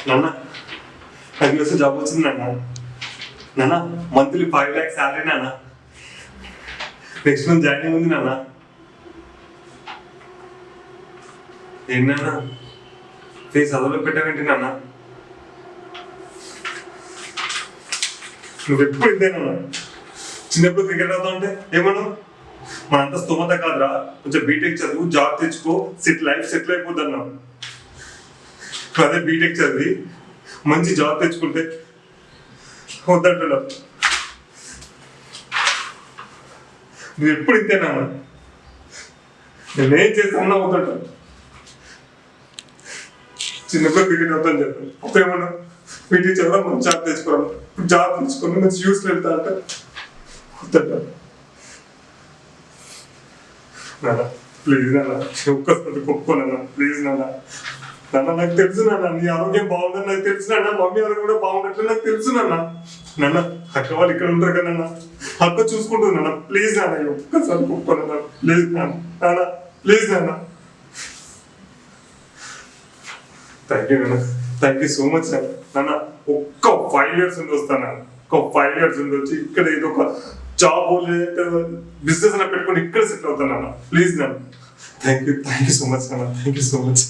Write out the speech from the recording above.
నాన్న నాకు US job వచ్చింది నాన్న మంత్లీ 5 lakhs శాలరీ నాన్న. నెక్స్ట్ మంత్ జాయినింగ్ ఉంది నాన్న. ఏంటన్నా ఫేస్ అదలో పెట్టావేంటి నాన్న? నువ్వు ఎప్పుడు ఇంతేనన్నా? చిన్నప్పుడు క్రికెట్ అవుతా ఉంటే ఏమన్నావు? మనంతా స్తోమత కాదురా, కొంచెం బీటెక్ చదువు, జాబ్ తెచ్చుకో, లైఫ్ సెటిల్ అయిపోద్ది అన్నావు. అదే బీటెక్ చదివి మంచి జాబ్ తెచ్చుకుంటే వద్దంటున్నావు. నువ్వు ఎప్పుడు ఇంతేనా? నేనేం చేస్తాను అవుతాడు. చిన్నప్పుడు క్రికెట్ అవుతాను చెప్పాను. అప్పుడు ఏమన్నా బీటెక్ చదవడం, మంచి జాబ్ తెచ్చుకోవడం, జాబ్ తెచ్చుకొని మంచి యూస్లో వెళ్తా అంటే వద్దంటాను. నాన్న ప్లీజ్ నాన్న, ఒక్కసారి ఒప్పుకోనన్నా ప్లీజ్ నాన్న. నాన్న నాకు తెలుసు నాన్న నీ ఆరోగ్యం బాగుందని నాకు తెలుసు నాన్న, మమ్మీ ఆరోగ్యం కూడా బాగుండట్లేదు నాకు తెలుసు నాన్న. నాన్న అక్క వాళ్ళు ఇక్కడ ఉంటారు కదా నాన్న, అక్క చూసుకుంటుంది నాన్న. ప్లీజ్ నాన్న ఒక్కసారి ఒప్పుకోనన్నా ప్లీజ్ నాన్న. నాన్న ప్లీజ్ నాన్న. థ్యాంక్ యూ నాన్న, థ్యాంక్ యూ సో మచ్ నాన్న. నాన్న ఒక్క 5 years ఉండి వస్తాను నాన్న, ఒక 5 years ఉండి వచ్చి ఇక్కడ ఏదో ఒక జాబ్ బిజినెస్ అన్న పెట్టుకుని ఇక్కడ సెటిల్ అవుతాను నాన్న. ప్లీజ్ నాన్న. థ్యాంక్ యూ సో మచ్ నాన్న, థ్యాంక్ యూ సో మచ్.